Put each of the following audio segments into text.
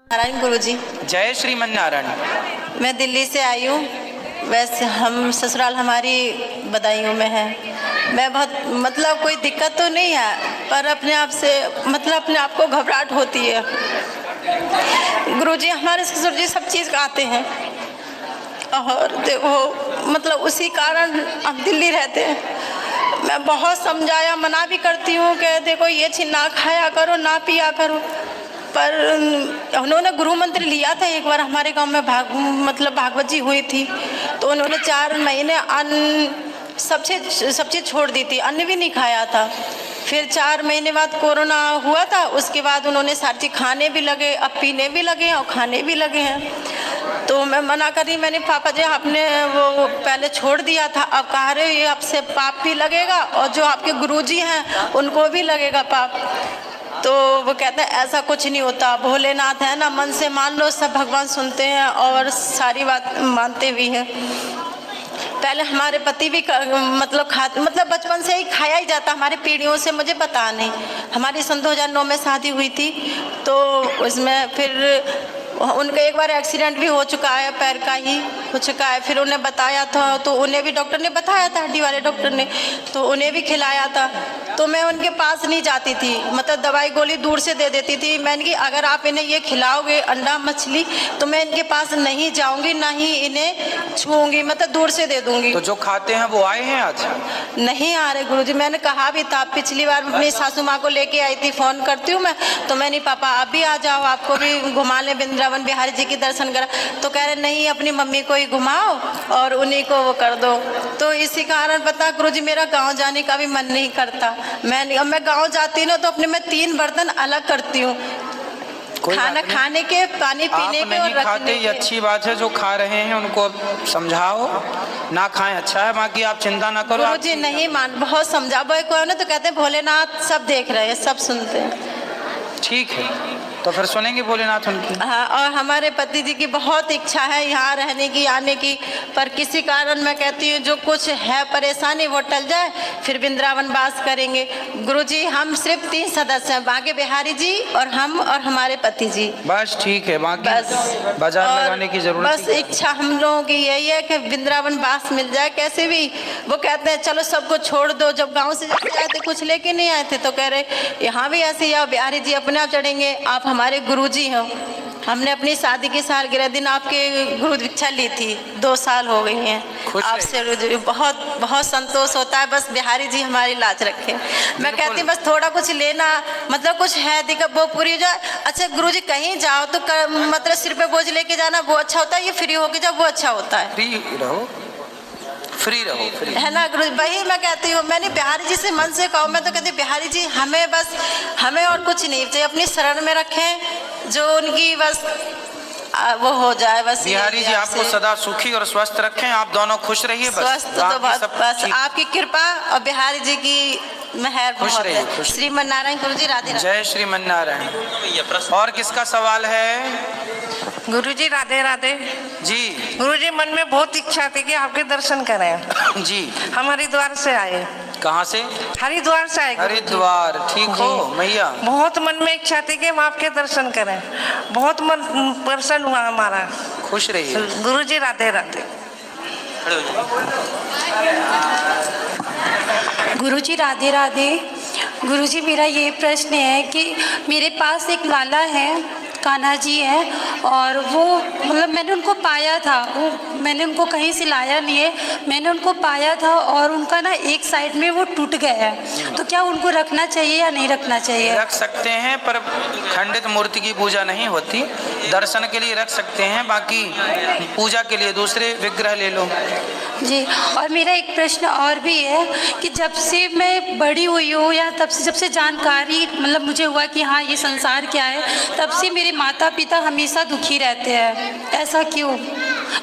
नारायण गुरुजी। जय श्रीमन नारायण। मैं दिल्ली से आई हूँ। वैसे हम ससुराल हमारी बदायूं में है। मैं बहुत कोई दिक्कत तो नहीं है, पर अपने आप से अपने आप को घबराहट होती है। गुरुजी हमारे ससुर जी सब चीज़ आते हैं और देखो उसी कारण हम दिल्ली रहते हैं। मैं बहुत समझाया, मना भी करती हूँ कि देखो ये चीज़ ना खाया करो, ना पिया करो, पर उन्होंने गुरु मंत्र लिया था एक बार हमारे गांव में भागवत जी हुई थी, तो उन्होंने 4 महीने अन्न सब चीज़ छोड़ दी थी, अन्न भी नहीं खाया था। फिर 4 महीने बाद कोरोना हुआ था, उसके बाद उन्होंने सारी चीज़ खाने भी लगे, अब पीने भी लगे और खाने भी लगे हैं। तो मैं मना करी, मैंने पापा जी आपने वो पहले छोड़ दिया था, अब कह रहे ये आपसे पाप भी लगेगा और जो आपके गुरुजी हैं उनको भी लगेगा पाप। तो वो कहते हैं ऐसा कुछ नहीं होता, भोलेनाथ है ना, मन से मान लो, सब भगवान सुनते हैं और सारी बात मानते भी हैं। पहले हमारे पति भी बचपन से ही खाया ही जाता, हमारे पीढ़ियों से, मुझे पता नहीं। हमारी सन 2009 में शादी हुई थी, तो उसमें फिर उनका एक बार एक्सीडेंट भी हो चुका है, पैर का ही हो चुका है। फिर उन्हें बताया था, तो उन्हें भी डॉक्टर ने बताया था, हड्डी वाले डॉक्टर ने, तो उन्हें भी खिलाया था। तो मैं उनके पास नहीं जाती थी, दवाई गोली दूर से दे देती थी। मैंने कि अगर आप इन्हें ये खिलाओगे अंडा मछली, तो मैं इनके पास नहीं जाऊंगी, ना ही इन्हें छूऊंगी, दूर से दे दूंगी। तो जो खाते हैं वो आए हैं आज? नहीं आ रहे गुरुजी। मैंने कहा भी था, पिछली बार अपनी सासू माँ को लेके आई थी, फोन करती हूँ मैं, तो मैंने पापा आप भी आ जाओ, आपको भी घुमा ले, वृंदावन बिहारी जी की दर्शन करा। तो कह रहे नहीं, अपनी मम्मी को ही घुमाओ और उन्हीं को वो कर दो। तो इसी कारण पता गुरुजी मेरा गांव जाने का भी मन नहीं करता। मैं गांव जाती हूँ तो अपने में 3 बर्तन अलग करती हूँ, खाना खाने के, पानी पीने के और खाते ही अच्छी बात है। जो खा रहे हैं उनको समझाओ, ना खाएं अच्छा है, बाकी आप चिंता ना करो। गुरुजी नहीं मान, बहुत समझा को ना, तो कहते हैं भोलेनाथ सब देख रहे हैं, सब सुनते हैं। ठीक है, तो फिर सुनेंगे भोलेनाथ उनकी। हाँ, और हमारे पति जी की बहुत इच्छा है यहाँ रहने की, आने की, पर किसी कारण मैं कहती हूँ जो कुछ है परेशानी वो टल जाए, फिर वृंदावन वास करेंगे। गुरुजी हम सिर्फ 3 सदस्य हैं, बांके बिहारी जी और हम और हमारे पति जी, बस ठीक है। बाकी बस बाजार लगाने की जरूरत, बस इच्छा हम लोगों की यही है कि वृंदावन वास मिल जाए कैसे भी। वो कहते हैं चलो सबको छोड़ दो, जब गाँव से आए थे कुछ लेके नहीं आए थे, तो कह रहे यहाँ भी ऐसे ही आओ, बिहारी जी अपने आप चढ़ेंगे, आप हमारे गुरुजी हो। हमने अपनी शादी की सालगिरह दिन आपके गुरु दीक्षा ली थी, 2 साल हो गई हैं आपसे। बहुत बहुत संतोष होता है, बस बिहारी जी हमारी लाज रखे। मैं कहती हूँ बस थोड़ा कुछ लेना, कुछ है दिक्कत वो पूरी हो जाए। अच्छा गुरुजी कहीं जाओ तो सिर पे बोझ लेके जाना वो अच्छा होता है, ये फ्री होके जाओ वो अच्छा होता है। फ्री रहो है ना गुरु, वही मैं कहती हूँ। मैंने बिहारी जी से मन से कहा, मैं तो कहती बिहारी जी हमें और कुछ नहीं चाहिए, अपनी शरण में रखें, जो उनकी बस वो हो जाए। बस बिहारी जी आपको सदा सुखी और स्वस्थ रखें, आप दोनों खुश रहिए। स्वस्थ तो बस आपकी कृपा और बिहारी जी की मेहर बहुत है। श्रीमन नारायण गुरुजी, राधे राधे। जय श्रीमन नारायण। और किसका सवाल है? गुरुजी राधे राधे जी। गुरुजी मन में बहुत इच्छा थी कि आपके दर्शन करें जी। हम हरिद्वार से आए। कहाँ से? हरिद्वार से आए। हरिद्वार, ठीक हो मैया? बहुत मन में इच्छा थी कि हम आपके दर्शन करें, बहुत मन प्रसन्न हुआ हमारा। खुश रहिए गुरुजी, राधे राधे। गुरुजी राधे राधे। गुरुजी मेरा ये प्रश्न है कि मेरे पास एक लाला है, कान्हा जी है, और वो मैंने उनको पाया था, मैंने उनको कहीं से लाया नहीं है, मैंने उनको पाया था और उनका ना एक साइड में वो टूट गया है, तो क्या उनको रखना चाहिए या नहीं रखना चाहिए? रख सकते हैं, पर खंडित मूर्ति की पूजा नहीं होती। दर्शन के लिए रख सकते हैं, बाकी पूजा के लिए दूसरे विग्रह ले लो जी। और मेरा एक प्रश्न और भी है कि जब से मैं बड़ी हुई हूँ या जब से जानकारी मुझे हुआ कि हाँ ये संसार क्या है, तब से मेरे माता पिता हमेशा दुखी रहते हैं, ऐसा क्यों?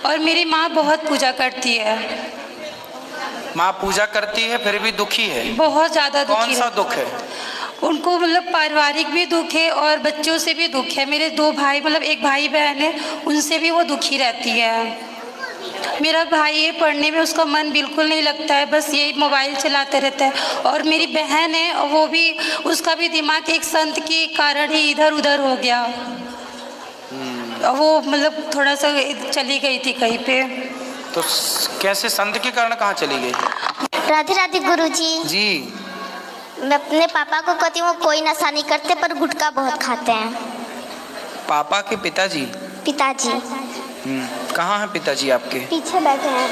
और मेरी माँ बहुत पूजा करती है। माँ पूजा करती है फिर भी दुखी है? बहुत ज़्यादा दुखी। कौन सा दुख है उनको? पारिवारिक भी दुख है और बच्चों से भी दुख है। मेरे 2 भाई एक भाई बहन है, उनसे भी वो दुखी रहती है। मेरा भाई है, पढ़ने में उसका मन बिल्कुल नहीं लगता है, बस यही मोबाइल चलाते रहता है। और मेरी बहन है, वो भी, उसका भी दिमाग एक संत के कारण ही इधर उधर हो गया। वो मतलब थोड़ा सा चली गई थी कहीं पे। तो कैसे संत के कारण कहाँ चली गई? राधे राधे गुरुजी। जी। मैं अपने पापा को कहती हूँ कोई नशा नहीं करते पर गुटखा बहुत खाते हैं। पापा के पिताजी? पिताजी कहाँ हैं पिताजी आपके? पीछे बैठे हैं।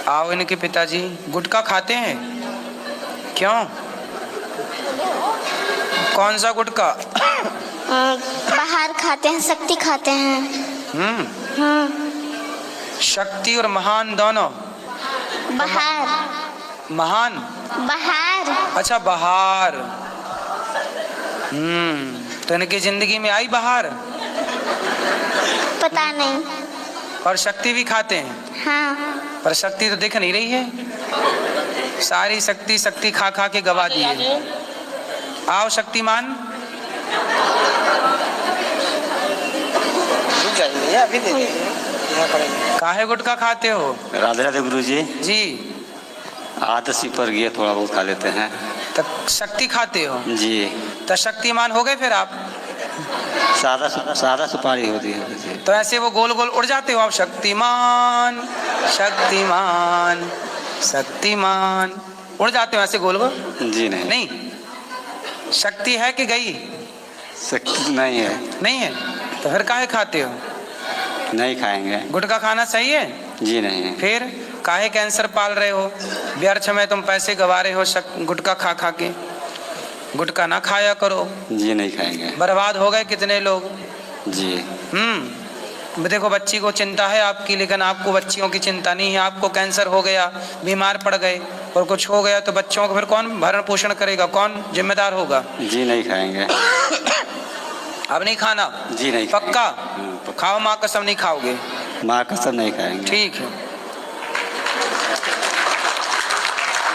आओ, इनके पिताजी गुटखा खाते हैं? क्यों? कौन सा गुटखा? बाहर खाते हैं, शक्ति खाते हैं। शक्ति और महान दोनों? बाहर। महान? बाहर। अच्छा, बाहर। तो इनकी जिंदगी में आई बाहर? पता नहीं। और शक्ति भी खाते हैं? हाँ। पर शक्ति तो दिख नहीं रही है। सारी शक्ति शक्ति खा खा के गवा दी है। आओ शक्तिमान। अभी काहे गुटखा खाते हो? राधे राधे गुरुजी। जी। आदसी पर गए, थोड़ा बहुत खा लेते हैं। तो शक्ति खाते हो? जी। तो शक्तिमान हो गए फिर आप? सादा सुपारी होती है। तो ऐसे वो गोल गोल उड़ जाते हो आप, शक्तिमान शक्तिमान शक्तिमान, उड़ जाते हो ऐसे गोल गोल? जी नहीं। नहीं। शक्ति है कि गई? शक्ति नहीं है। नहीं है? तो फिर काहे खाते हो? नहीं खाएंगे। गुटखा खाना सही है? जी नहीं। फिर काहे कैंसर पाल रहे हो? व्यर्थ में तुम पैसे गवा रहे हो गुटखा खा खा के। गुटखा ना खाया करो। जी नहीं खाएंगे। बर्बाद हो गए कितने लोग। जी। देखो, बच्ची को चिंता है आपकी, लेकिन आपको बच्चियों की चिंता नहीं है। आपको कैंसर हो गया, बीमार पड़ गए और कुछ हो गया तो बच्चों को फिर कौन भरण पोषण करेगा? कौन जिम्मेदार होगा? जी नहीं खाएंगे। अब नहीं खाना? जी नहीं। पक्का? खाओ, माँ कसम नहीं खाओगे? माँ कसम नहीं खाएंगे। ठीक है।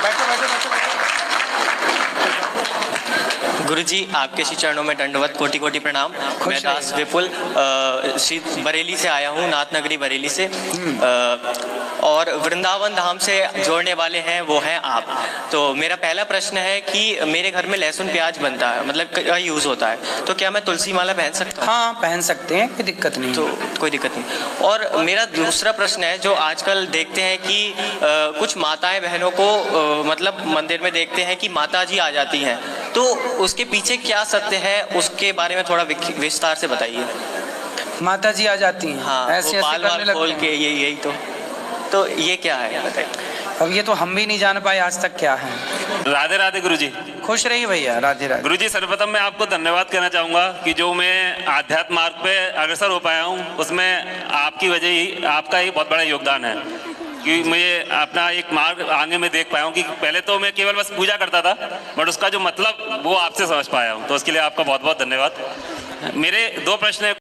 बैठो बैठो बैठो। गुरुजी, आपके श्री चरणों में दंडवत, कोटि कोटि प्रणाम। मैं दास विपुल श्री बरेली से आया हूँ, नाथ नगरी बरेली से। और वृंदावन धाम से जोड़ने वाले हैं वो हैं आप। तो मेरा पहला प्रश्न है कि मेरे घर में लहसुन प्याज बनता है, मतलब यूज़ होता है, तो क्या मैं तुलसी माला पहन सकता हूँ? हाँ, पहन सकते हैं, कोई दिक्कत नहीं। तो कोई दिक्कत नहीं। और मेरा दूसरा प्रश्न है, जो आजकल देखते हैं कि कुछ माताएं बहनों को मतलब मंदिर में देखते हैं कि माता जी आ जाती हैं, तो उसके पीछे क्या सत्य है, उसके बारे में थोड़ा विस्तार से बताइए। माता जी आ जाती हैं? हाँ, ऐसे ऐसे बाल करने खोल लगते के हैं। यही तो ये क्या है बताइए। अब ये तो हम भी नहीं जान पाए आज तक क्या है। राधे राधे गुरुजी। खुश रहिए भैया। राधे राधे। गुरुजी, सर्वप्रथम मैं आपको धन्यवाद कहना चाहूँगा कि जो मैं आध्यात्म मार्ग पे अग्रसर हो पाया हूँ, उसमें आपकी वजह ही, आपका ही बहुत बड़ा योगदान है। कि मुझे अपना एक मार्ग आगे में देख पाया हूँ कि पहले तो मैं केवल बस पूजा करता था, बट उसका जो मतलब वो आपसे समझ पाया हूँ, तो उसके लिए आपका बहुत बहुत धन्यवाद। मेरे दो प्रश्न है।